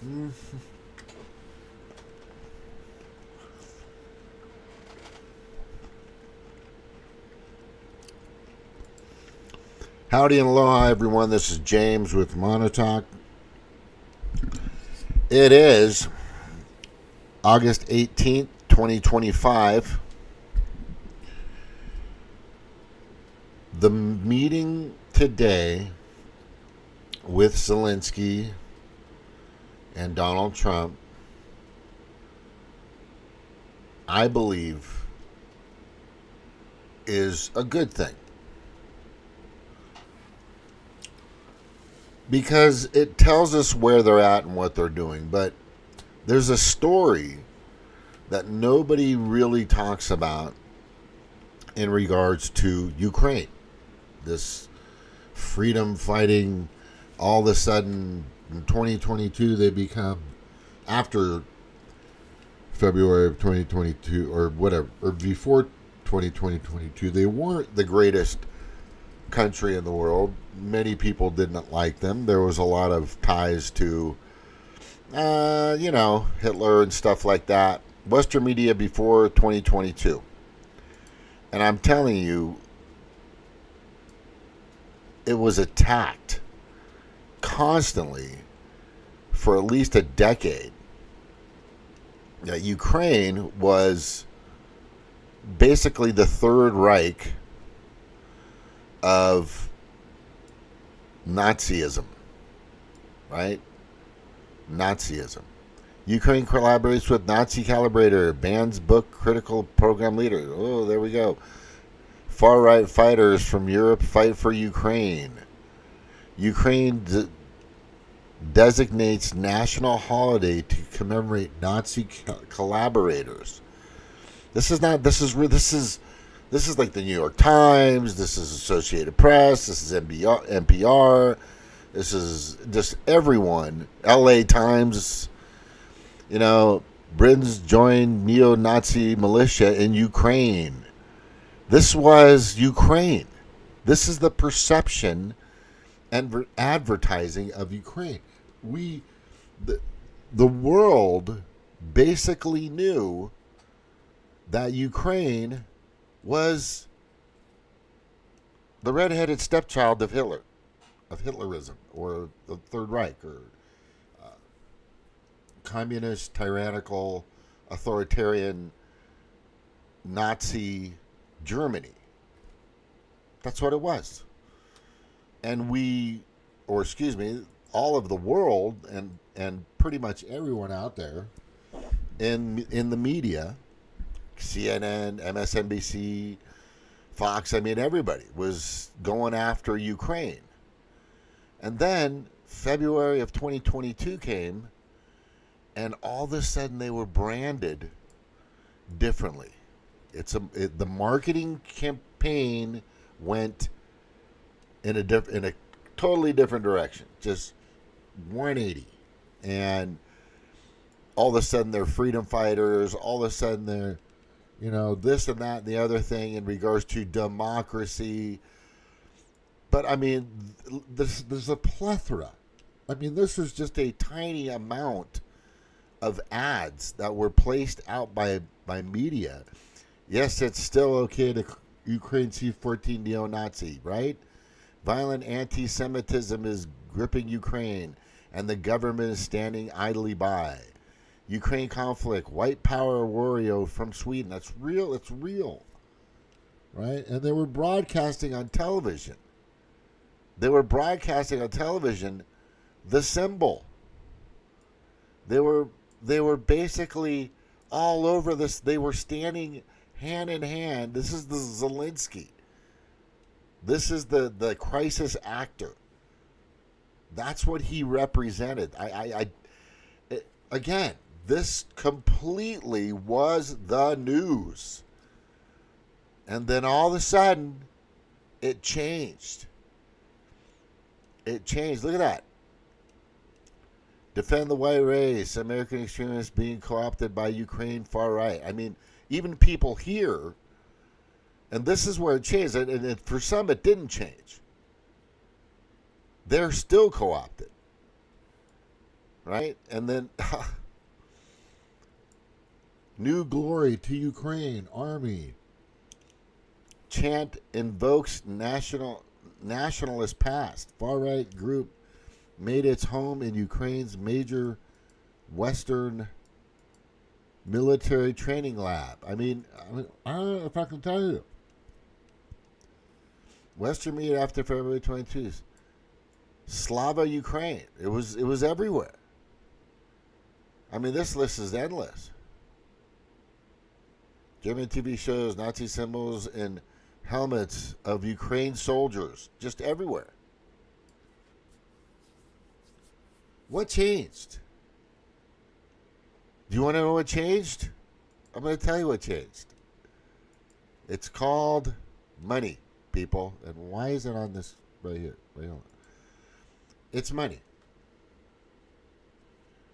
Howdy and aloha, everyone. This is James with Monotalk. It is August 18th, 2025. The meeting today with Zelenskyy and Donald Trump, I believe, is a good thing. Because it tells us where they're at and what they're doing. But there's a story that nobody really talks about in regards to Ukraine. This freedom fighting, all of a sudden in 2022 they become, after February of 2022 or whatever, or before 2022, they weren't the greatest country in the world. Many people didn't like them. There was a lot of ties to, Hitler and stuff like that. Western media before 2022. And I'm telling you, it was attacked constantly for at least a decade. Ukraine was basically the Third Reich of Nazism, right? Nazism. Ukraine collaborates with Nazi Calibrator, bans book critical program leader. Oh, there we go. Far-right fighters from Europe fight for Ukraine. Ukraine designates national holiday to commemorate Nazi collaborators. This is like the New York Times. This is Associated Press. This is NPR. This is just everyone. LA Times. Britain's joined neo-Nazi militia in Ukraine. This was Ukraine. This is the perception and advertising of Ukraine. The world basically knew that Ukraine was the redheaded stepchild of Hitler, of Hitlerism, or the Third Reich, or communist, tyrannical, authoritarian, Nazi Germany. That's what it was. And all of the world and pretty much everyone out there in the media, CNN, MSNBC, Fox, everybody was going after Ukraine. And then February of 2022 came, and all of a sudden they were branded differently. The marketing campaign went in a totally different direction, just 180. And all of a sudden they're freedom fighters. All of a sudden they're, this and that and the other thing in regards to democracy. But there's a plethora. This was just a tiny amount of ads that were placed out by media. Yes, it's still okay to Ukraine C-14 neo-Nazi, right? Violent anti-Semitism is gripping Ukraine, and the government is standing idly by. Ukraine conflict, white power warrior from Sweden. That's real. It's real, right? And they were broadcasting on television. The symbol. They were basically all over this. They were standing hand in hand. This is the Zelenskyy. This is the crisis actor. That's what he represented. Again, this completely was the news. And then all of a sudden, it changed. Look at that. Defend the white race. American extremists being co-opted by Ukraine far right. Even people here, and this is where it changed. And for some, it didn't change. They're still co-opted. right? And then new glory to Ukraine army. Chant invokes nationalist past. Far right group made its home in Ukraine's major Western military training lab. I don't know if I can tell you. Western media after February 22. Slava Ukraine. It was everywhere. This list is endless. German TV shows Nazi symbols and helmets of Ukraine soldiers just everywhere. What changed? Do you want to know what changed? I'm going to tell you what changed. It's called money, people. And why is it on this right here? Wait, hold on. It's money.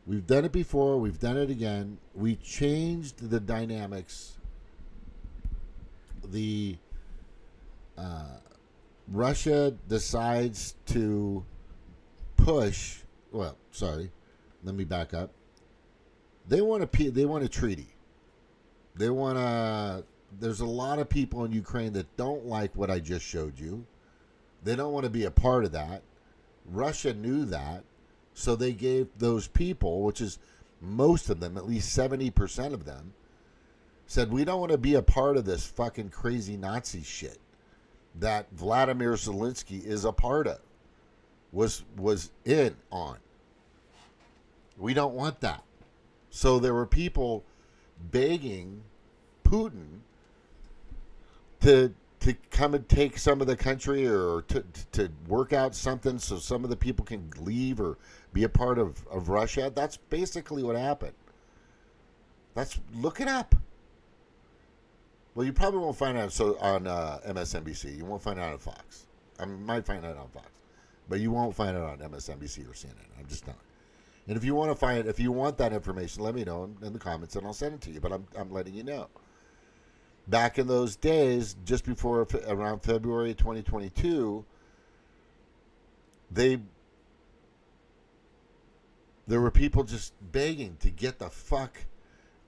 We've done it before. We've done it again. We changed the dynamics. Russia decides to push. Well, sorry. Let me back up. They want a treaty. They want a. There's a lot of people in Ukraine that don't like what I just showed you. They don't want to be a part of that. Russia knew that, so they gave those people, which is most of them, at least 70% of them, said, we don't want to be a part of this fucking crazy Nazi shit that Volodymyr Zelenskyy is a part of, was in on. We don't want that. So there were people begging Putin to come and take some of the country, or to work out something so some of the people can leave or be a part of Russia. That's basically what happened. Look it up. Well, you probably won't find out on MSNBC. You won't find out on Fox. I might find out on Fox, but you won't find it on MSNBC or CNN. I'm just telling. And if you want that information, let me know in the comments, and I'll send it to you. But I'm letting you know. Back in those days, just before around February 2022, there were people just begging to get the fuck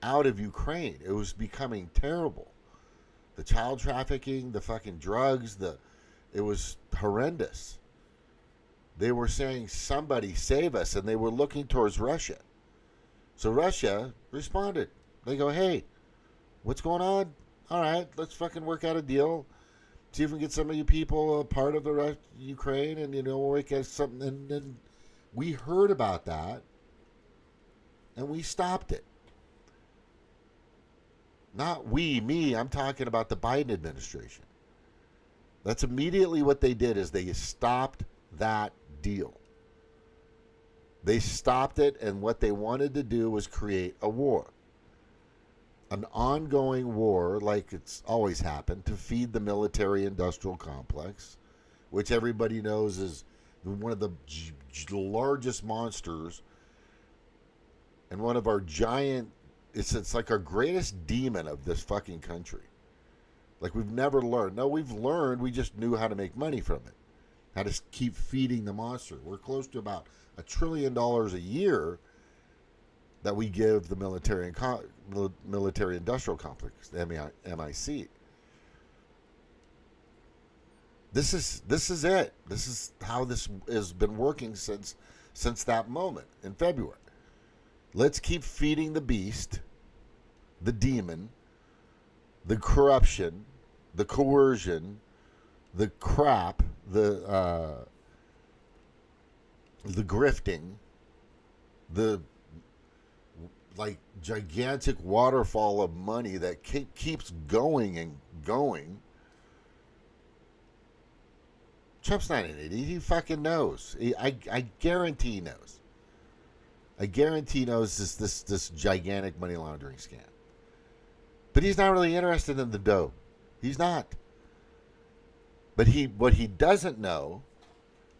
out of Ukraine. It was becoming terrible. The child trafficking, the fucking drugs, it was horrendous. They were saying, somebody save us, and they were looking towards Russia. So Russia responded. They go, hey, what's going on? All right, let's fucking work out a deal. See if we can get some of you people a part of the Ukraine, and we'll work out something. And then we heard about that, and we stopped it. Not me. I'm talking about the Biden administration. That's immediately what they did, is they stopped that deal. They stopped it, and what they wanted to do was create a war. An ongoing war, like it's always happened, to feed the military-industrial complex, which everybody knows is one of the largest monsters, and one of our giant, it's like our greatest demon of this fucking country. Like, we've never learned. No, we've learned, we just knew how to make money from it. How to keep feeding the monster. We're close to about $1 trillion a year that we give the military-industrial complex, the MIC. This is it. This is how this has been working since that moment in February. Let's keep feeding the beast, the demon, the corruption, the coercion, the crap, the grifting, the gigantic waterfall of money that keeps going and going. Trump's not an idiot. He fucking knows. I guarantee he knows. I guarantee he knows this gigantic money laundering scam. But he's not really interested in the dough. He's not. But what he doesn't know,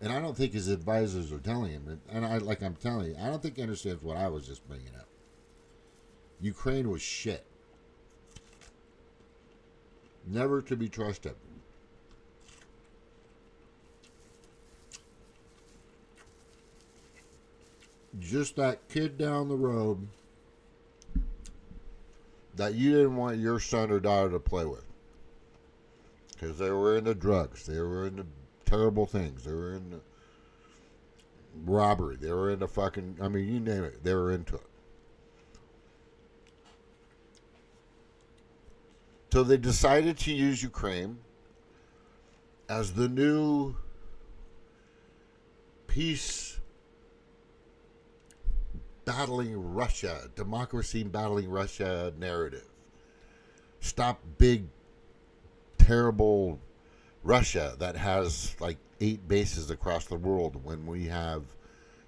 and I don't think his advisors are telling him, and I'm telling you, I don't think he understands what I was just bringing up. Ukraine was shit. Never to be trusted. just that kid down the road that you didn't want your son or daughter to play with because they were into drugs, they were into terrible things, they were into robbery, they were into fucking, I mean, you name it, they were into it. So they decided to use Ukraine as the new peace battling Russia, democracy battling Russia narrative. Stop big, terrible Russia that has like 8 bases across the world when we have,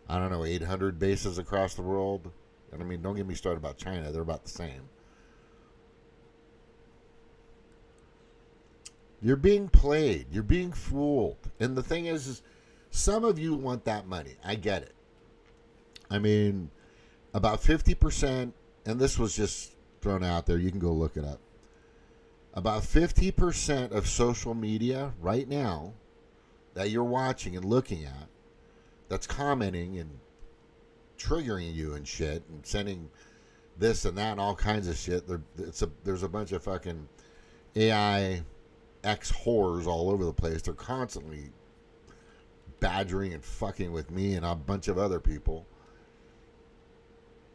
I don't know, 800 bases across the world. And I mean, don't get me started about China. They're about the same. You're being played. You're being fooled. And the thing is some of you want that money. I get it. I mean, about 50%, and this was just thrown out there. You can go look it up. About 50% of social media right now that you're watching and looking at that's commenting and triggering you and shit and sending this and that and all kinds of shit. There's a bunch of fucking AI ex whores all over the place. They're constantly badgering and fucking with me and a bunch of other people.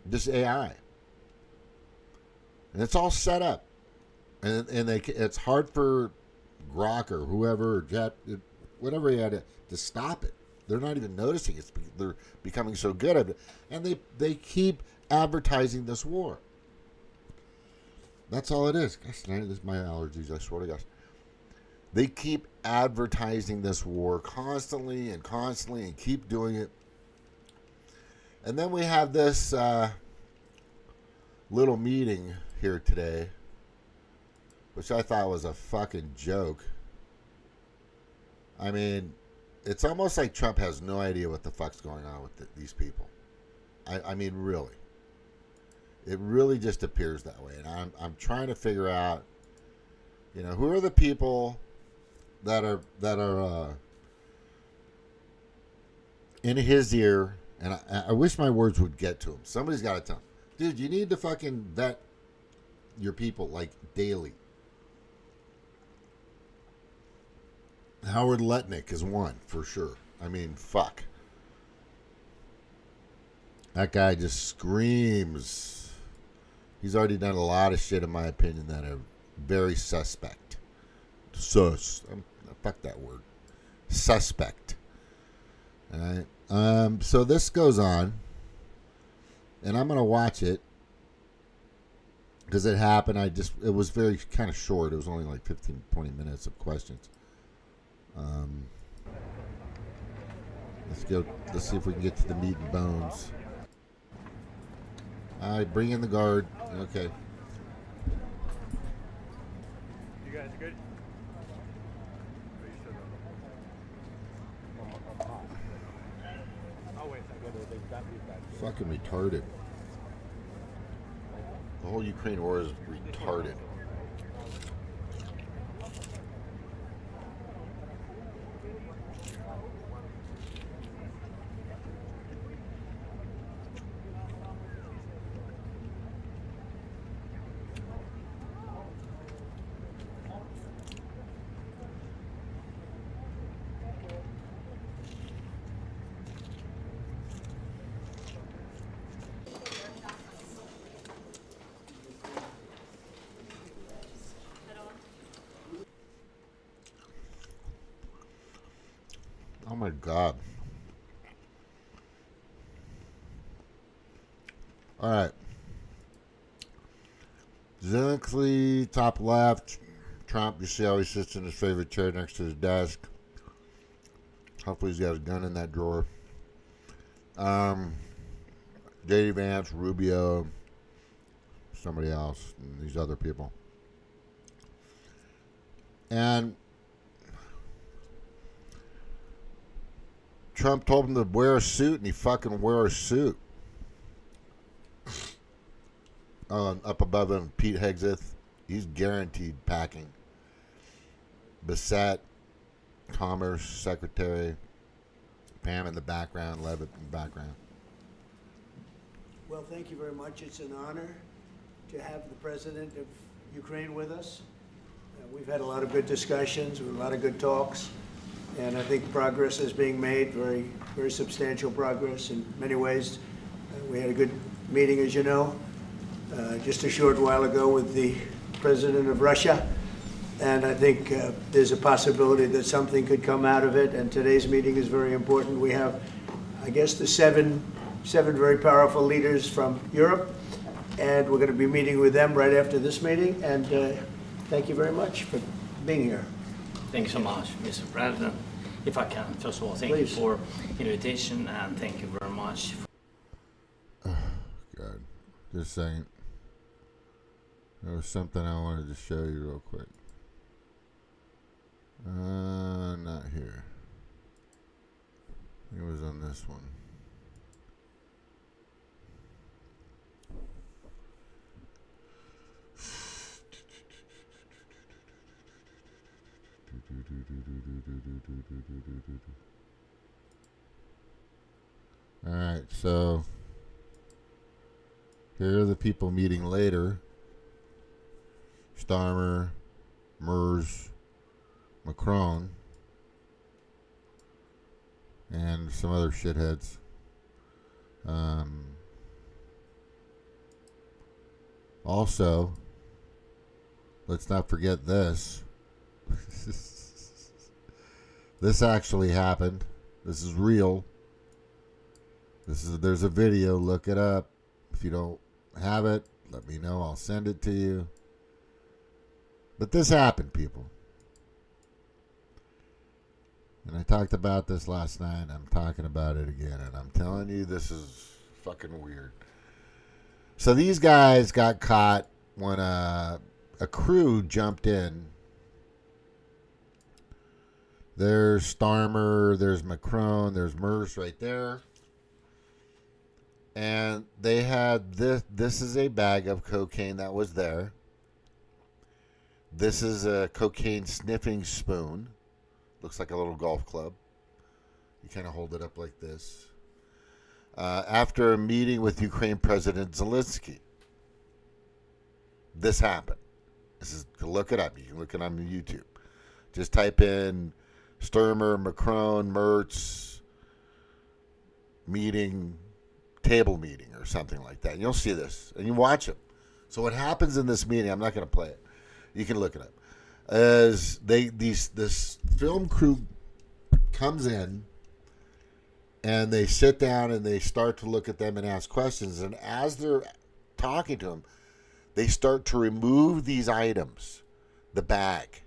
Just AI. And it's all set up. And it's hard for Grok or whoever, or Jet, whatever he had to stop it. They're not even noticing it. They're becoming so good at it. And they keep advertising this war. That's all it is. Gosh, this is my allergies, I swear to gosh. They keep advertising this war constantly and keep doing it. And then we have this little meeting here today, which I thought was a fucking joke. I mean, it's almost like Trump has no idea what the fuck's going on with these people. I mean, really. It really just appears that way. And I'm trying to figure out, you know, who are the people that are in his ear. And I wish my words would get to him. Somebody's got to tell him, dude, you need to fucking vet your people like daily. Howard Letnick is one for sure. I mean, fuck. That guy just screams. He's already done a lot of shit, in my opinion, that are very suspect. Fuck that word. Suspect. All right. So this goes on, and I'm gonna watch it because it happened. It was very kind of short. It was only like 15, 20 minutes of questions. Let's go. Let's see if we can get to the meat and bones. All right, bring in the guard. Okay. You guys good? Fucking retarded. The whole Ukraine war is retarded. Oh my God. All right. Zelenskyy, top left. Trump, you see how he sits in his favorite chair next to his desk. Hopefully he's got a gun in that drawer. J.D. Vance, Rubio, somebody else, and these other people. And Trump told him to wear a suit, and he fucking wore a suit. Up above him, Pete Hegseth. He's guaranteed packing. Bissett, Commerce Secretary. Pam in the background, Levitt in the background. Well, thank you very much. It's an honor to have the president of Ukraine with us. We've had a lot of good discussions, a lot of good talks, and I think progress is being made, very, very substantial progress in many ways. We had a good meeting, as you know, just a short while ago with the president of Russia, and I think there's a possibility that something could come out of it, and today's meeting is very important. We have, I guess, the seven very powerful leaders from Europe, and we're going to be meeting with them right after this meeting, and thank you very much for being here. Thank you so much, Mr. President. If I can, first of all, thank Please. you for invitation, and thank you very much. Oh, God. Just a second. There was something I wanted to show you real quick. Not here. It was on this one. All right, so here are the people meeting later. Starmer, Merz, Macron, and some other shitheads. Also, let's not forget this. This actually happened. This is real. There's a video. Look it up. If you don't have it, let me know. I'll send it to you. But this happened, people. And I talked about this last night. I'm talking about it again. And I'm telling you, this is fucking weird. So these guys got caught when a crew jumped in. There's Starmer, there's Macron, there's Merz right there. And they had this. This is a bag of cocaine that was there. This is a cocaine sniffing spoon. Looks like a little golf club. You kind of hold it up like this. After a meeting with Ukraine President Zelenskyy, this happened. Look it up. You can look it on YouTube. Just type in Sturmer, Macron, Merz meeting, table meeting, or something like that. And you'll see this, and you watch it. So what happens in this meeting? I'm not going to play it. You can look it up. As this film crew comes in, and they sit down and they start to look at them and ask questions. And as they're talking to them, they start to remove these items, the bag.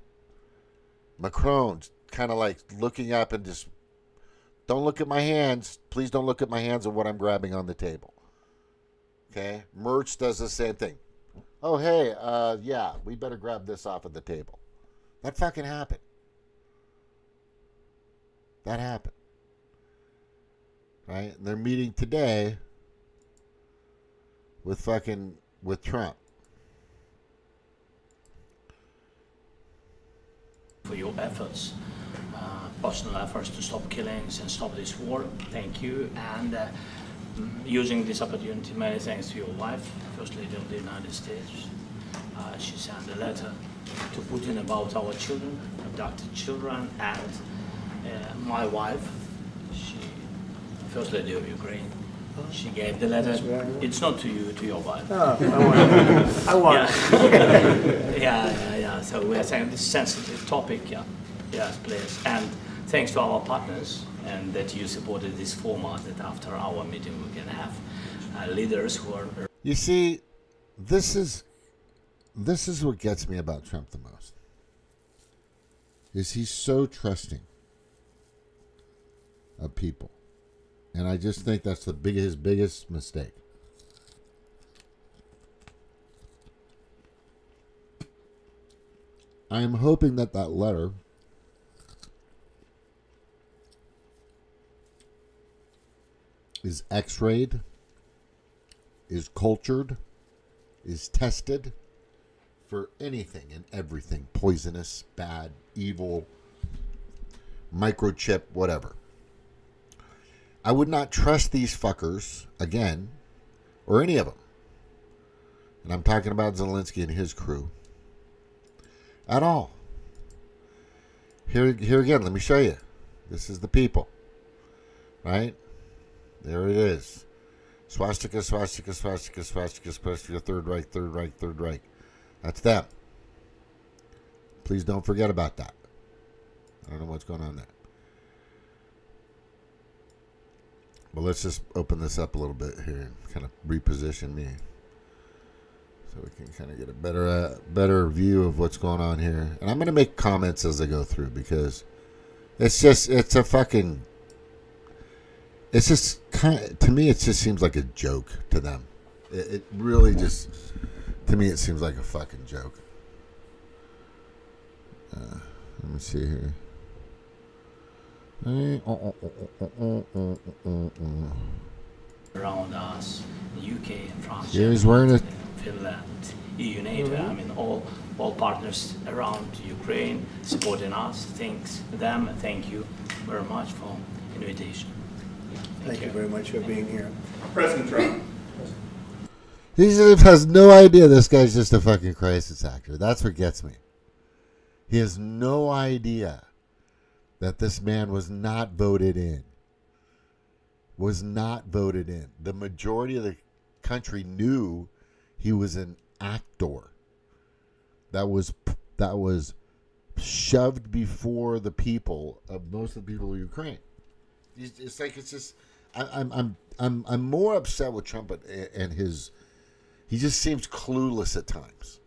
Macron's kind of like looking up and just, don't look at my hands. Please don't look at my hands and what I'm grabbing on the table. Okay? Merz does the same thing. Oh, hey, yeah, we better grab this off of the table. That fucking happened. That happened. Right? And they're meeting today with Trump. For your efforts, personal efforts to stop killings and stop this war. Thank you. And using this opportunity, many thanks to your wife, First Lady of the United States. She sent a letter to Putin about our children, abducted children, and my wife, First Lady of Ukraine. She gave the letter. It's not to you, to your wife. Oh, I want it. Yeah. So we are saying this sensitive topic. Yeah. Yes, please. And thanks to our partners and that you supported this format. That after our meeting we can have leaders who are. You see, this is what gets me about Trump the most. Is he's so trusting of people. And I just think that's his biggest mistake. I am hoping that letter is x-rayed, is cultured, is tested for anything and everything, poisonous, bad, evil, microchip, whatever. I would not trust these fuckers, again, or any of them. And I'm talking about Zelenskyy and his crew. At all. Here again, let me show you. This is the people. Right? There it is. Swastika, swastika, swastika, swastika, swastika, Third Reich, Third Reich, Third Reich. That's them. Please don't forget about that. I don't know what's going on there. But let's just open this up a little bit here and kind of reposition me, so we can kind of get a better view of what's going on here. And I'm going to make comments as I go through, because it's just kind of, to me, it just seems like a joke to them. It really just, to me, it seems like a fucking joke. Let me see here. Around us, UK and France, He's wearing it. Finland, EU, NATO, I mean all partners around Ukraine supporting us. Thanks them, and thank you very much for invitation. Thank you very much for being here. President Trump. He has no idea this guy's just a fucking crisis actor. That's what gets me. He has no idea that this man was not voted in. Was not voted in. The majority of the country knew he was an actor that was shoved before the people of most of the people of Ukraine. It's like, it's just, I'm more upset with Trump and his. He just seems clueless at times.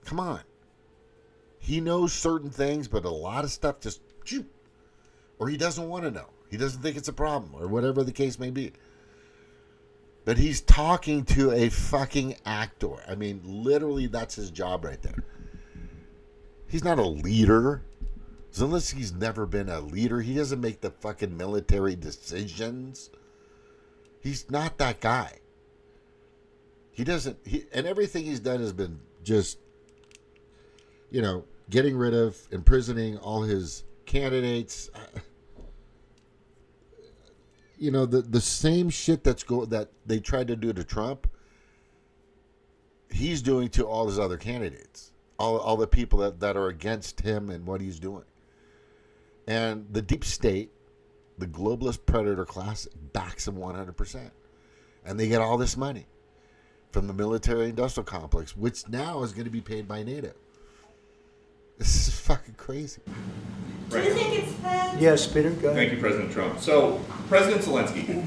Come on. He knows certain things, but a lot of stuff just, or he doesn't want to know. He doesn't think it's a problem, or whatever the case may be. But he's talking to a fucking actor. I mean, literally, that's his job right there. He's not a leader. Zelensky's never been a leader. He doesn't make the fucking military decisions. He's not that guy. He doesn't, and everything he's done has been just, getting rid of, imprisoning all his candidates. The same shit that they tried to do to Trump, he's doing to all his other candidates, all the people that are against him and what he's doing. And the deep state, the globalist predator class, backs him 100%. And they get all this money from the military-industrial complex, which now is going to be paid by NATO. This is fucking crazy. Right. Do you think it's fair? Yes, Peter, go ahead. Thank you, President Trump. So, President Zelenskyy,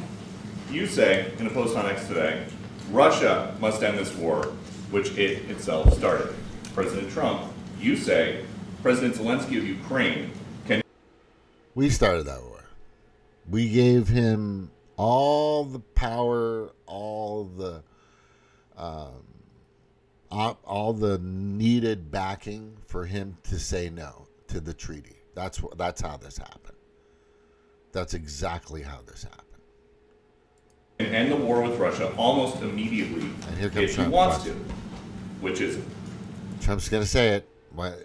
you say in a post on X today, Russia must end this war, which it itself started. President Trump, you say President Zelenskyy of Ukraine can... We started that war. We gave him all the power, all the needed backing for him to say no to the treaty. That's how this happened. That's exactly how this happened. And end the war with Russia almost immediately And here comes if Trump. he wants to, which is... Trump's gonna say it.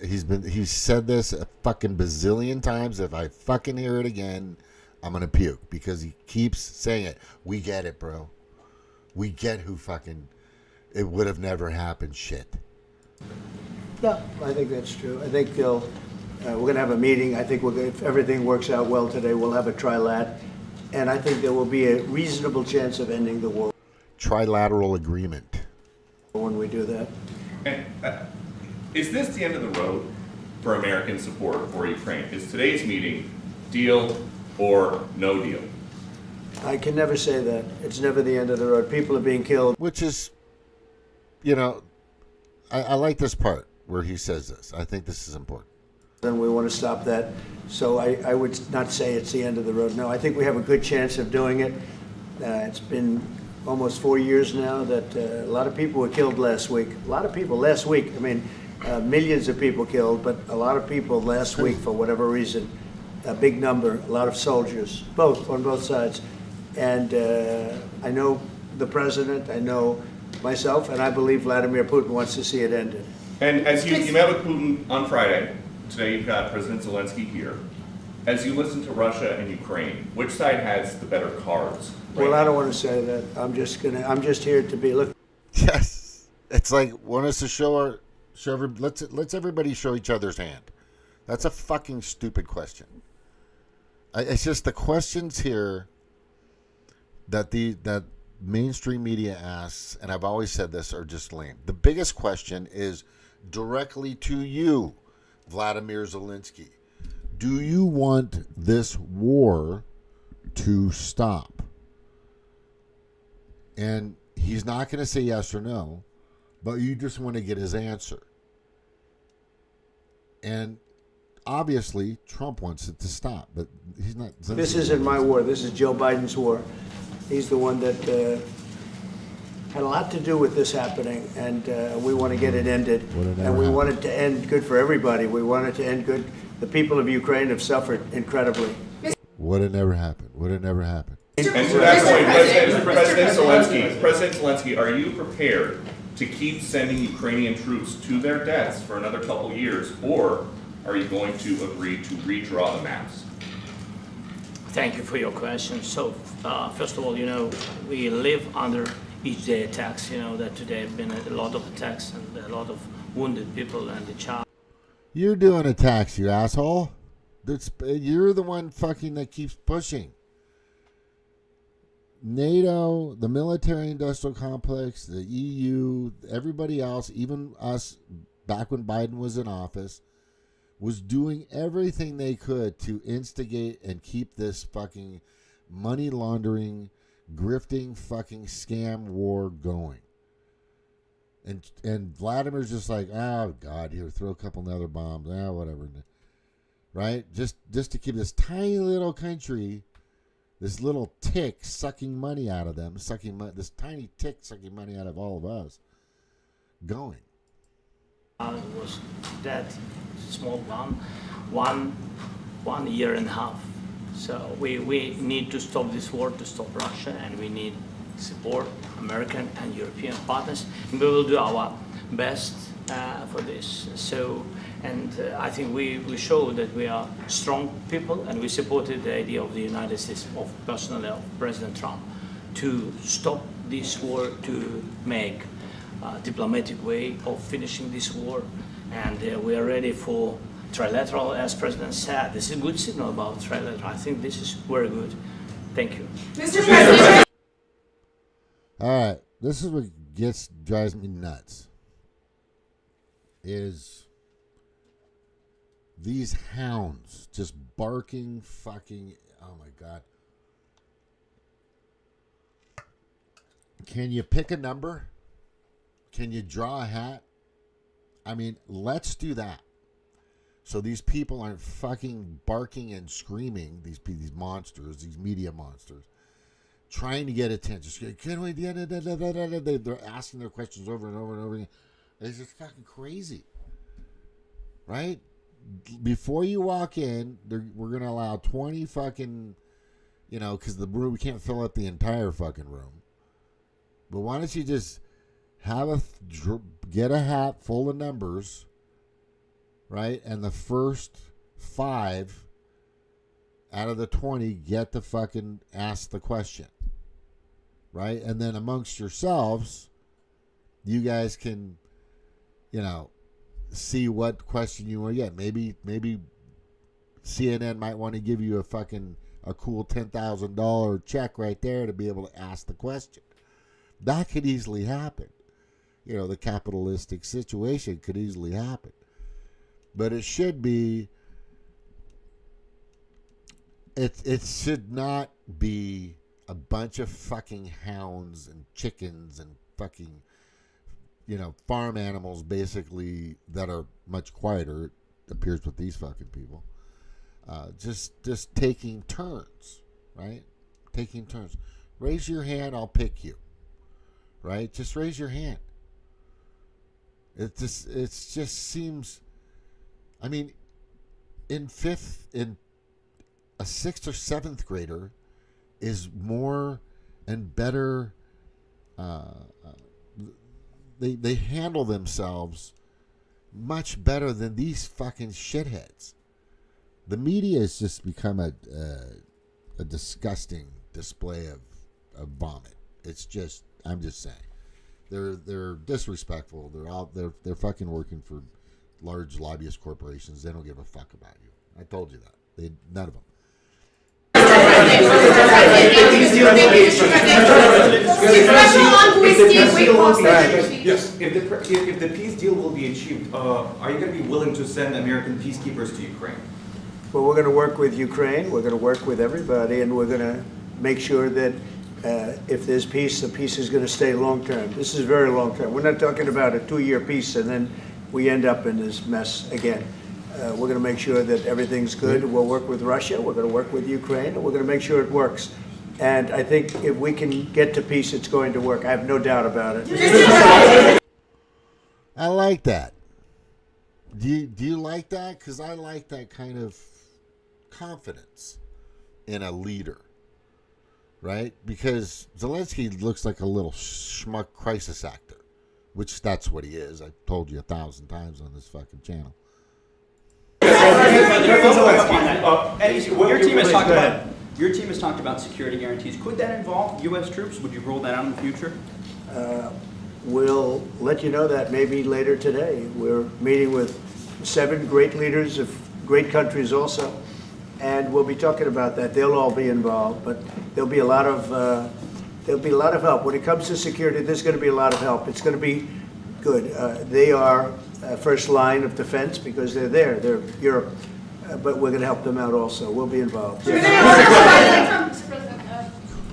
He's said this a fucking bazillion times. If I fucking hear it again, I'm gonna puke, because he keeps saying it. We get it, bro. We get who fucking... It would have never happened shit. Yeah, I think that's true. I think we're going to have a meeting. I think if everything works out well today, we'll have a trilat. And I think there will be a reasonable chance of ending the war. Trilateral agreement. When we do that. And, is this the end of the road for American support for Ukraine? Is today's meeting deal or no deal? I can never say that. It's never the end of the road. People are being killed. Which is, I like this part where he says this. I think this is important. And we want to stop that. So I would not say it's the end of the road. No, I think we have a good chance of doing it. It's been almost 4 years now that a lot of people were killed last week. A lot of people last week. I mean, millions of people killed, but a lot of people last week for whatever reason. A big number, a lot of soldiers, on both sides. And I know the president, I know myself, and I believe Vladimir Putin wants to see it ended. And as you met with Putin on Friday, today you've got President Zelenskyy here. as you listen to Russia and Ukraine, which side has the better cards? Well, I don't want to say that. I'm just here to be look. Yes, it's like want us to let's everybody show each other's hand. That's a fucking stupid question. It's just the questions here that mainstream media asks, and I've always said this, are just lame. The biggest question is directly to you, Volodymyr Zelenskyy. Do you want this war to stop? And he's not going to say yes or no, but you just want to get his answer. And obviously, Trump wants it to stop, but he's not. This isn't my war. This is Joe Biden's war. He's the one that had a lot to do with this happening, and we want to get it ended. And we want it to end good for everybody. We want it to end good. The people of Ukraine have suffered incredibly. Would it never happen? Would it never happen? And to that point, President Zelenskyy, are you prepared to keep sending Ukrainian troops to their deaths for another couple years, or are you going to agree to redraw the maps? Thank you for your question. So, first of all, we live under each day attacks. That today have been a lot of attacks and a lot of wounded people and the child. You're doing attacks, you asshole. You're the one fucking that keeps pushing. NATO, the military-industrial complex, the EU, everybody else, even us, back when Biden was in office, was doing everything they could to instigate and keep this fucking money laundering, grifting fucking scam war going. And Vladimir's just like, oh God, here, throw a couple other bombs, whatever, right? Just to keep this tiny little country, this little tick sucking money out of them, this tiny tick sucking money out of all of us, going. Was that small one year and a half. So we need to stop this war, to stop Russia, and we need support American and European partners. And we will do our best for this. So, and I think we show that we are strong people, and we supported the idea of the United States, of personally of President Trump, to stop this war, to make a diplomatic way of finishing this war, and we are ready for trilateral, as President said. This is a good signal about trilateral. I think this is very good. Thank you. Mr. President. All right, this is what drives me nuts. Is these hounds just barking fucking, oh my God. Can you pick a number? Can you draw a hat? I mean, let's do that. So these people aren't fucking barking and screaming, these monsters, these media monsters, trying to get attention. Can we, they're asking their questions over and over and over again. It's just fucking crazy. Right? Before you walk in, we're going to allow 20 fucking, because the room, we can't fill up the entire fucking room. But why don't you just get a hat full of numbers, right? And the first 5 out of the 20 get to fucking ask the question, right? And then amongst yourselves, you guys can, see what question you want to get. Maybe CNN might want to give you a cool $10,000 check right there to be able to ask the question. That could easily happen. The capitalistic situation could easily happen. But it should be, it should not be a bunch of fucking hounds and chickens and fucking, farm animals basically that are much quieter, it appears, with these fucking people. Just taking turns, right? Taking turns. Raise your hand, I'll pick you. Right? Just raise your hand. It just seems, I mean, in a 6th or 7th grader is more and better, they handle themselves much better than these fucking shitheads. The media has just become a disgusting display of vomit. It's just, I'm just saying, they're disrespectful. They're fucking working for large lobbyist corporations. They don't give a fuck about you. I told you that. None of them. Yes. If the peace deal will be achieved, are you going to be willing to send American peacekeepers to Ukraine? Well, we're going to work with Ukraine. We're going to work with everybody, and we're going to make sure that if there's peace, the peace is going to stay long term. This is very long term. We're not talking about a 2-year peace and then we end up in this mess again. We're going to make sure that everything's good. We'll work with Russia. We're going to work with Ukraine. And we're going to make sure it works. And I think if we can get to peace, it's going to work. I have no doubt about it. I like that. Do you like that? Because I like that kind of confidence in a leader, right? Because Zelenskyy looks like a little schmuck crisis actor, which that's what he is. I told you 1,000 times on this fucking channel. Your team has talked about security guarantees. Could that involve U.S. troops? Would you roll that out in the future? We'll let you know that maybe later today. We're meeting with 7 great leaders of great countries also, and we'll be talking about that. They'll all be involved, but there'll be a lot of help when it comes to security. There's going to be a lot of help. It's going to be good. They are first line of defense because they're there. They're Europe. But we're going to help them out also. We'll be involved. Mr. President,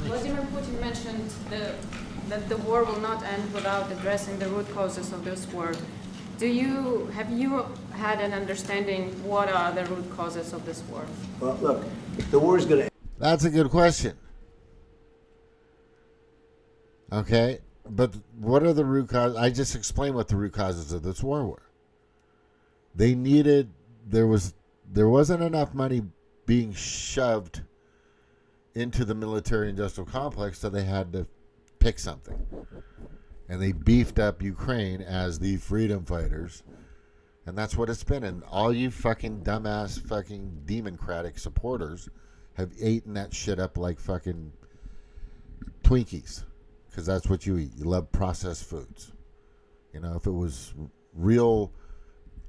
Vladimir Putin mentioned that the war will not end without addressing the root causes of this war. Have you had an understanding what are the root causes of this war? Well, look, the war is going to end. That's a good question. Okay, but what are the root causes? I just explained what the root causes of this war were. There wasn't enough money being shoved into the military-industrial complex, so they had to pick something. And they beefed up Ukraine as the freedom fighters. And that's what it's been. And all you fucking dumbass fucking Demoncratic supporters have eaten that shit up like fucking Twinkies. Because that's what you eat. You love processed foods. You know, if it was real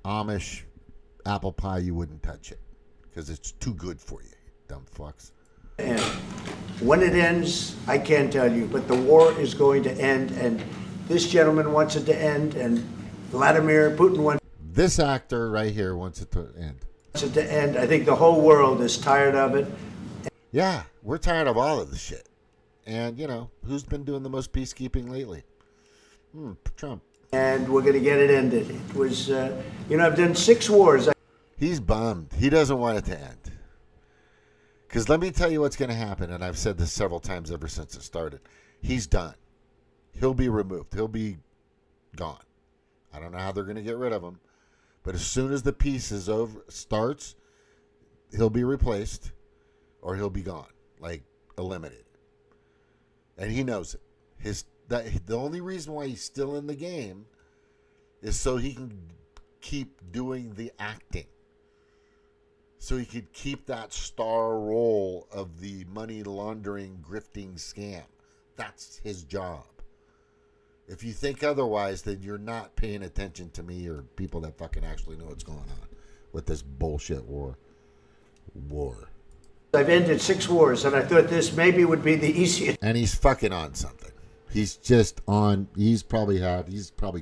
Amish apple pie, you wouldn't touch it because it's too good for you, dumb fucks. And when it ends, I can't tell you, but the war is going to end, and this gentleman wants it to end, and Vladimir Putin wants this actor right here wants it to end. I think the whole world is tired of it. Yeah, we're tired of all of the shit. And, you know, who's been doing the most peacekeeping lately? Trump. And we're going to get it ended. It was, I've done 6 wars. He's bummed. He doesn't want it to end. Because let me tell you what's going to happen, and I've said this several times ever since it started. He's done. He'll be removed. He'll be gone. I don't know how they're going to get rid of him. But as soon as the peace is over, starts, he'll be replaced or he'll be gone, like eliminated. And he knows it. The only reason why he's still in the game is so he can keep doing the acting. So he could keep that star role of the money laundering, grifting scam. That's his job. If you think otherwise, then you're not paying attention to me or people that fucking actually know what's going on with this bullshit war. I've ended 6 wars, and I thought this maybe would be the easiest. And he's fucking on something. He's just on. He's probably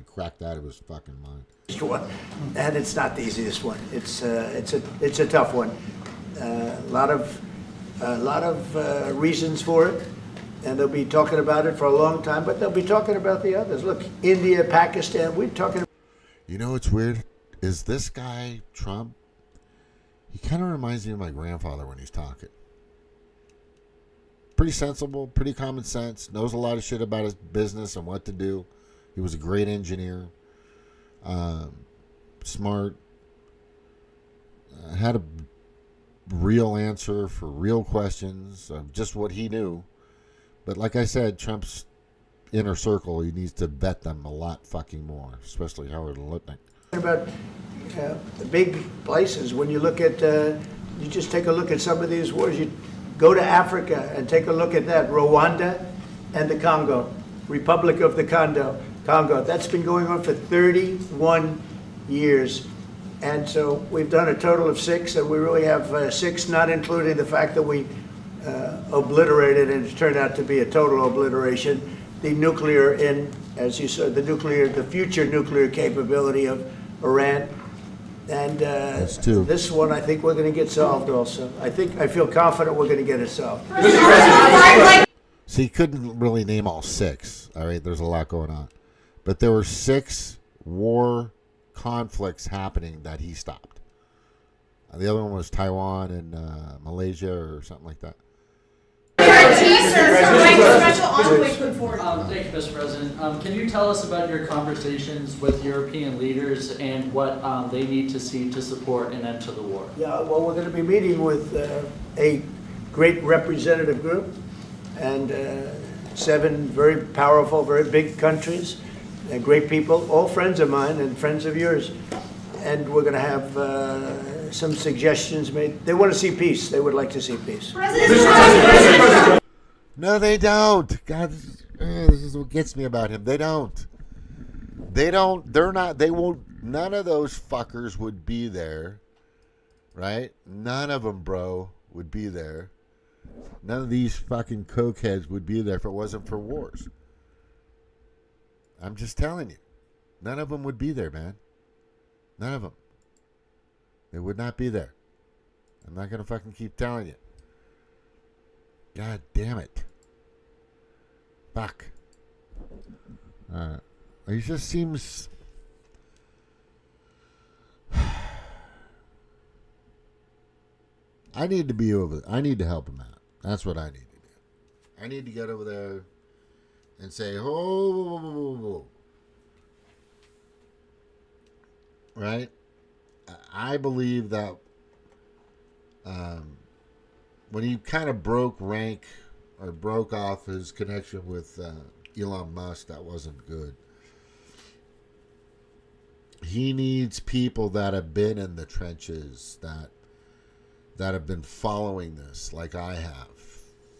cracked out of his fucking mind. One, and it's not the easiest one. It's a tough one. A lot of reasons for it, and they'll be talking about it for a long time. But they'll be talking about the others. Look, India, Pakistan. We're talking. You know what's weird is this guy Trump. He kind of reminds me of my grandfather when he's talking. Pretty sensible, pretty common sense. Knows a lot of shit about his business and what to do. He was a great engineer. Smart. Had a real answer for real questions of just what he knew. But like I said, Trump's inner circle, he needs to vet them a lot fucking more, especially Howard Lutnick. About the big places. When you look at you just take a look at some of these wars. You go to Africa and take a look at that. Rwanda and the Congo, Republic of the Congo. That's been going on for 31 years. And so we've done a total of 6, and we really have 6, not including the fact that we obliterated, and it turned out to be a total obliteration, the nuclear as you said, the future nuclear capability of Iran. And this one, I think we're going to get solved also. I feel confident we're going to get it solved. So he couldn't really name all 6. All right, there's a lot going on. But there were 6 war conflicts happening that he stopped. The other one was Taiwan and Malaysia or something like that. Thank you, Mr. President. Can you tell us about your conversations with European leaders and what they need to see to support an end to the war? Yeah, well, we're going to be meeting with a great representative group and 7 very powerful, very big countries, and great people, all friends of mine and friends of yours. And we're going to have some suggestions made. They want to see peace. They would like to see peace. No, they don't. God, this is what gets me about him. They don't. They're not. They won't. None of those fuckers would be there, right? None of them, bro, would be there. None of these fucking cokeheads would be there if it wasn't for wars. I'm just telling you. None of them would be there, man. None of them. They would not be there. I'm not going to fucking keep telling you. God damn it. Fuck. He just seems... I need to be over there. I need to help him out. That's what I need to do. I need to get over there and say, oh, right? I believe that when he kind of broke rank or broke off his connection with Elon Musk, that wasn't good. He needs people that have been in the trenches, that have been following this like I have.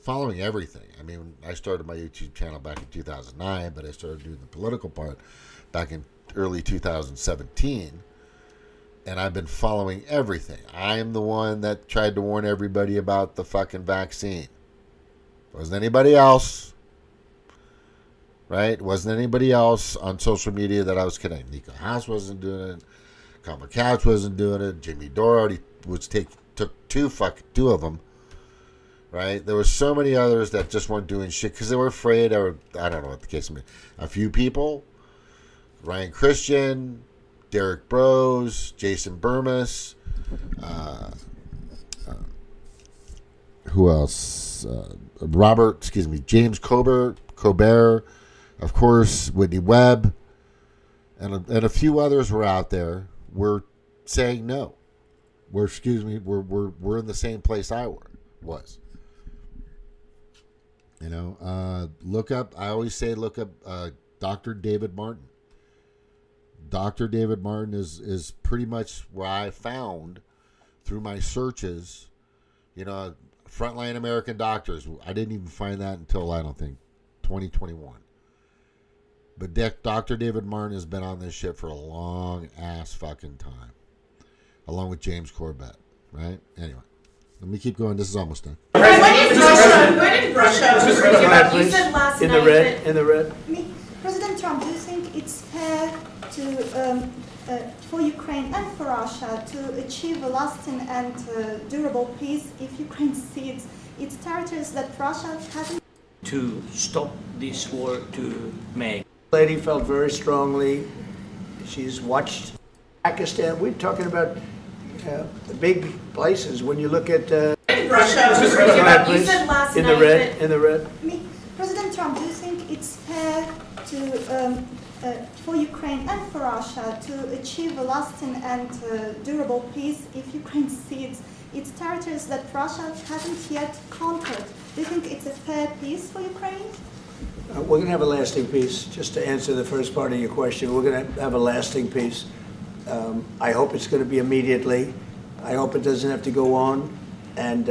Following everything. I mean, I started my YouTube channel back in 2009, but I started doing the political part back in early 2017. And I've been following everything. I am the one that tried to warn everybody about the fucking vaccine. It wasn't anybody else. Right? It wasn't anybody else on social media that I was connecting. Nico House wasn't doing it. Copper Couch wasn't doing it. Jimmy Dore already took two of them. Right? There were so many others that just weren't doing shit because they were afraid, or I don't know what the case may be. A few people, Ryan Christian, Derek Bros, Jason Burmis, who else? James Colbert, of course, Whitney Webb, and a few others were out there. Were saying no. We're in the same place I was. You know, look up Dr. David Martin. Dr. David Martin is pretty much where I found through my searches, you know, frontline American doctors. I didn't even find that until, I don't think, 2021. But Dr. David Martin has been on this shit for a long ass fucking time, along with James Corbett, right? Anyway. Let me keep going. This is almost done. When did Russia? You said last in night. In the red. President Trump, do you think it's fair for Ukraine and for Russia to achieve a lasting and durable peace if Ukraine cedes its territories that Russia hasn't? To stop this war, to make. The lady felt very strongly. She's watched Pakistan. We're talking about the big places. When you look at Russia, you said last in night. the red. President Trump, do you think it's fair for Ukraine and for Russia to achieve a lasting and durable peace if Ukraine cedes its territories that Russia hasn't yet conquered? Do you think it's a fair peace for Ukraine? We're going to have a lasting peace. Just to answer the first part of your question, we're going to have a lasting peace. I hope it's going to be immediately. I hope it doesn't have to go on. And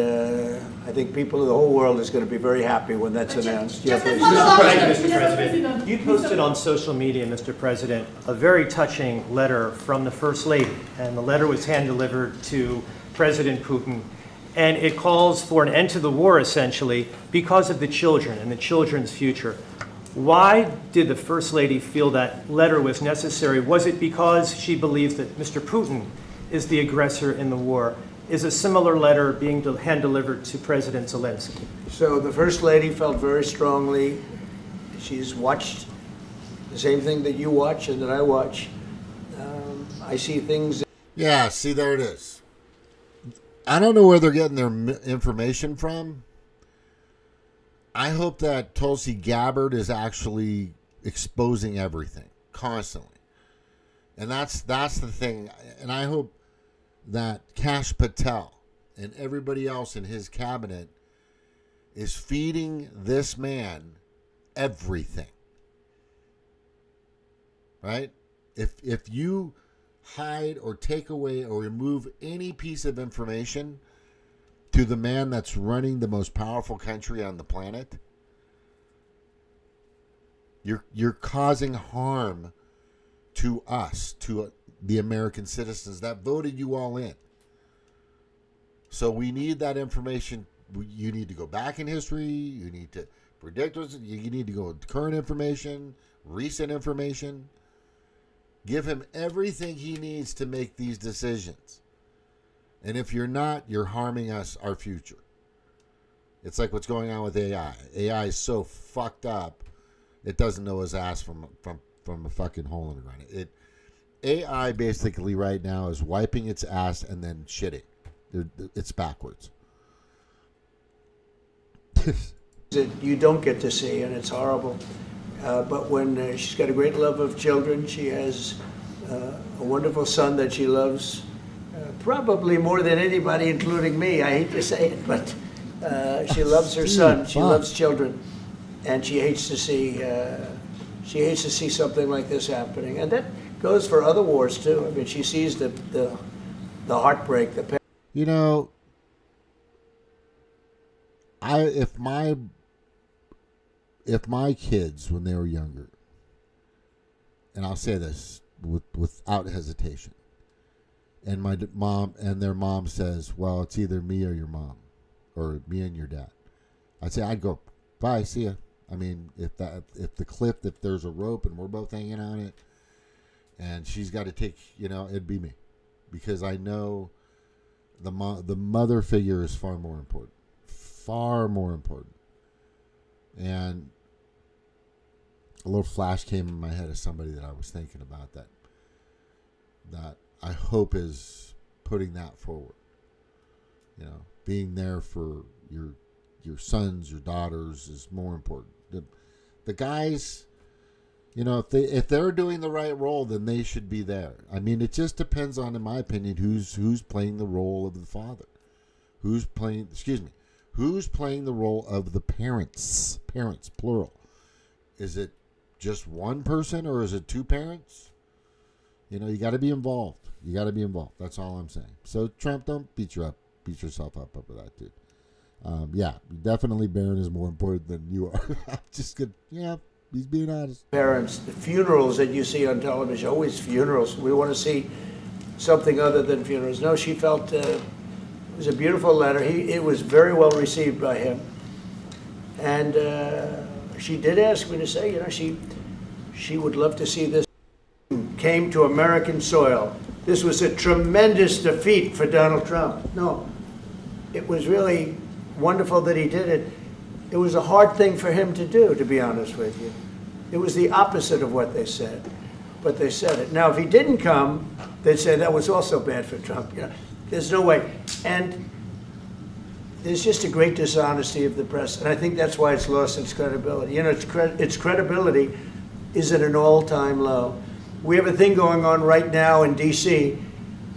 I think people of the whole world is going to be very happy when that's announced. Thank you, Mr. President. You posted on social media, Mr. President, a very touching letter from the First Lady, and the letter was hand-delivered to President Putin, and it calls for an end to the war, essentially, because of the children and the children's future. Why did the First Lady feel that letter was necessary? Was it because she believes that Mr. Putin is the aggressor in the war? Is a similar letter being hand-delivered to President Zelenskyy? So the First Lady felt very strongly. She's watched the same thing that you watch and that I watch. I see things. Yeah, see, there it is. I don't know where they're getting their information from. I hope that Tulsi Gabbard is actually exposing everything constantly. And that's the thing. And I hope that Kash Patel and everybody else in his cabinet is feeding this man everything. Right? If you hide or take away or remove any piece of information to the man that's running the most powerful country on the planet, you're causing harm to us, to the American citizens that voted you all in. So we need that information. You need to go back in history. You need to predict. You need to go with current information, recent information. Give him everything he needs to make these decisions. And if you're not, you're harming us, our future. It's like what's going on with AI. AI is so fucked up, it doesn't know his ass from a fucking hole in the ground. AI basically right now is wiping its ass and then shitting. It's backwards. That you don't get to see, and it's horrible. But when she's got a great love of children, she has a wonderful son that she loves, probably more than anybody, including me. I hate to say it, but she loves her son. She loves children, and she hates to see something like this happening. And that goes for other wars too. I mean, she sees the heartbreak. You know, if my kids, when they were younger, and I'll say this without hesitation, and my mom and their mom says, well, it's either me or your mom, or me and your dad, I'd go, bye, see ya. I mean, if there's a rope and we're both hanging on it, and she's got to take, it'd be me, because I know the mother figure is far more important. And a little flash came in my head of somebody that I was thinking about that I hope is putting that forward. Being there for your sons, your daughters is more important. The guys, if they're doing the right role, then they should be there. I mean, it just depends on, in my opinion, who's playing the role of the father, who's playing the role of the parents, plural. Is it just one person or is it two parents? You got to be involved. That's all I'm saying. So Trump, don't beat yourself up over that, dude. Yeah, definitely Barron is more important than you are. Just good. Yeah, he's being honest. Parents, the funerals that you see on television, always funerals. We want to see something other than funerals. No, she felt it was a beautiful letter. It was very well received by him. And she did ask me to say, she would love to see this came to American soil. This was a tremendous defeat for Donald Trump. No, it was really wonderful that he did it. It was a hard thing for him to do, to be honest with you. It was the opposite of what they said, but they said it. Now, if he didn't come, they'd say that was also bad for Trump. There's no way. And there's just a great dishonesty of the press, and I think that's why it's lost its credibility. Its credibility is at an all-time low. We have a thing going on right now in D.C.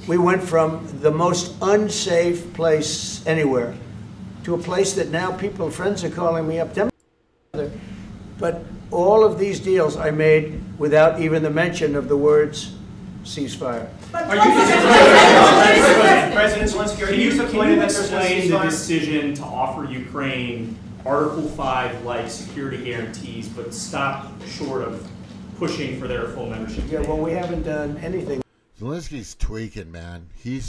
We went from the most unsafe place anywhere to a place that now friends are calling me up. But all of these deals I made without even the mention of the words ceasefire. President Zelenskyy, are you Can disappointed you that there's no explain the ceasefire? decision to offer Ukraine Article 5-like security guarantees, but stop short of pushing for their full membership? Yeah, well, we haven't done anything. Zelensky's tweaking, man. He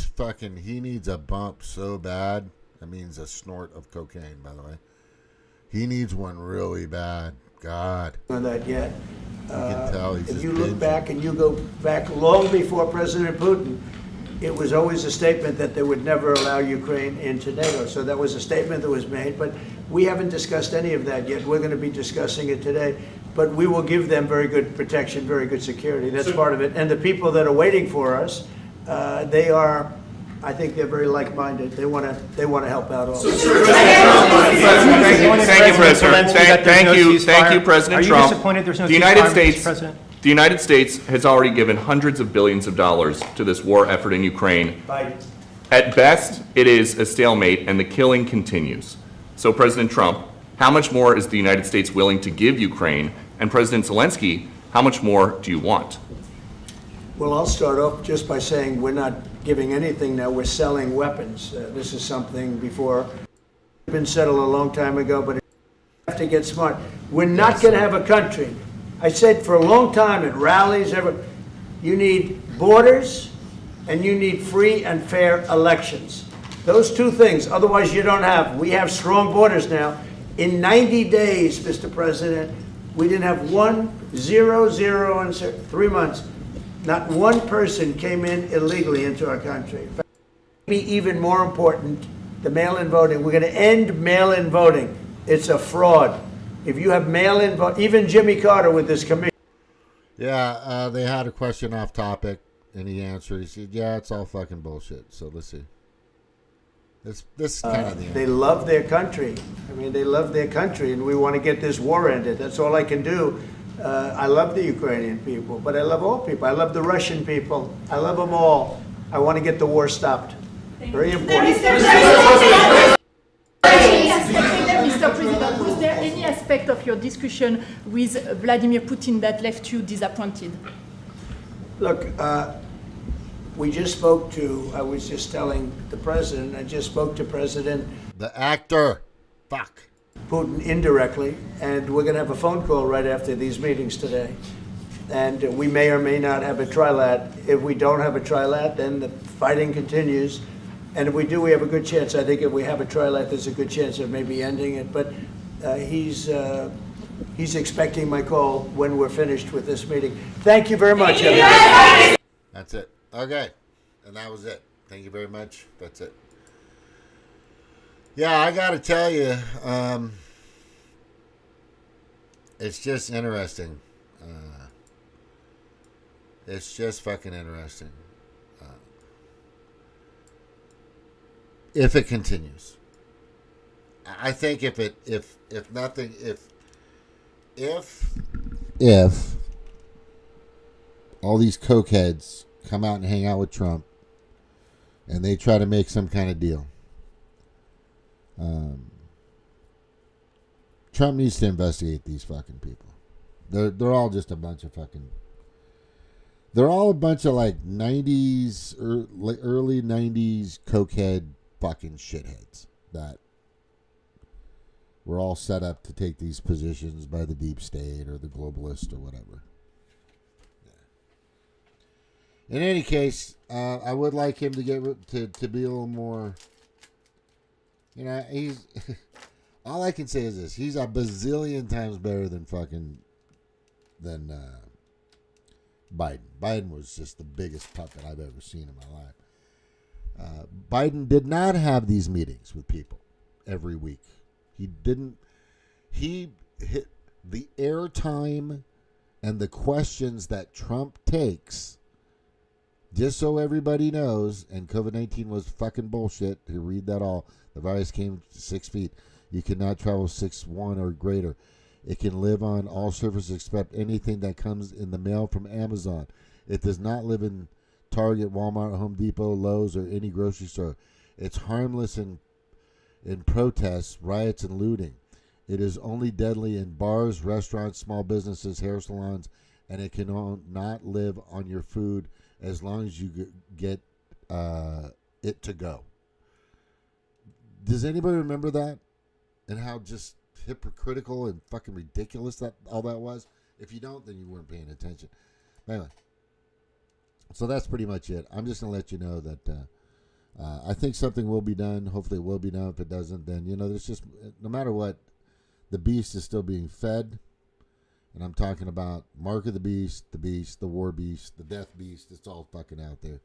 needs a bump so bad. That means a snort of cocaine, by the way. He needs one really bad. God. On that yet. You can tell he's If just you look binging. back and you go back long before President Putin, it was always a statement that they would never allow Ukraine into NATO. So that was a statement that was made, but we haven't discussed any of that yet. We're going to be discussing it today. But we will give them very good protection, very good security. That's part of it. And the people that are waiting for us, they are, I think they're very like-minded. They want to help out also. Thank you, President. Thank you, President Trump. Are you disappointed there's no The United ceasefire, Mr. States, President? the United States has already given hundreds of billions of dollars to this war effort in Ukraine. Biden. At best, it is a stalemate, and the killing continues. So, President Trump, how much more is the United States willing to give Ukraine? And President Zelensky, how much more do you want? Well, I'll start off just by saying we're not giving anything now. We're selling weapons. This is something before been settled a long time ago, but we have to get smart. We're not going to have a country. I said for a long time at rallies, you need borders and you need free and fair elections. Those two things. Otherwise, you don't have. We have strong borders now. In 90 days, Mr. President, we didn't have 0 in 3 months. Not one person came in illegally into our country. Maybe even more important, the mail-in voting. We're going to end mail-in voting. It's a fraud. If you have mail-in vote, even Jimmy Carter with this commission. Yeah, they had a question off topic, and he answered. He said, yeah, it's all fucking bullshit. So let's see. This is kind of the They love their country. I mean, they love their country, and we want to get this war ended. That's all I can do. I love the Ukrainian people, but I love all people. I love the Russian people. I love them all. I want to get the war stopped. Very important. Mr. President, was there any aspect of your discussion with Vladimir Putin that left you disappointed? Look, we just spoke to, I was just telling the president, I just spoke to President The actor. Fuck. Putin indirectly, and we're going to have a phone call right after these meetings today. And we may or may not have a trilat. If we don't have a trilat, then the fighting continues. And if we do, we have a good chance. I think if we have a trilat, there's a good chance of maybe ending it. But he's expecting my call when we're finished with this meeting. Thank you very much, everybody. That's it. Okay. And that was it. Thank you very much. That's it. Yeah, I got to tell you, it's just interesting. It's just fucking interesting. If it continues, I think if all these cokeheads come out and hang out with Trump, and they try to make some kind of deal, Trump needs to investigate these fucking people. They're all just a bunch of fucking. They're all a bunch of like 90s, early 90s cokehead fucking shitheads that were all set up to take these positions by the deep state or the globalists or whatever. Yeah. In any case, I would like him to to be a little more. You know, he's. All I can say is this: he's a bazillion times better than Biden. Biden was just the biggest puppet I've ever seen in my life. Biden did not have these meetings with people every week. He didn't. He hit the airtime and the questions that Trump takes. Just so everybody knows, and COVID-19 was fucking bullshit. You read that all. The virus came 6 feet. You cannot travel 6'1" or greater. It can live on all surfaces except anything that comes in the mail from Amazon. It does not live in Target, Walmart, Home Depot, Lowe's, or any grocery store. It's harmless in protests, riots, and looting. It is only deadly in bars, restaurants, small businesses, hair salons, and it can not live on your food as long as you get it to go. Does anybody remember that? And how just hypocritical and fucking ridiculous that all that was? If you don't, then you weren't paying attention. Anyway, so that's pretty much it. I'm just going to let you know that I think something will be done. Hopefully it will be done. If it doesn't, then, there's just, no matter what, the beast is still being fed. And I'm talking about Mark of the Beast, the War Beast, the Death Beast. It's all fucking out there.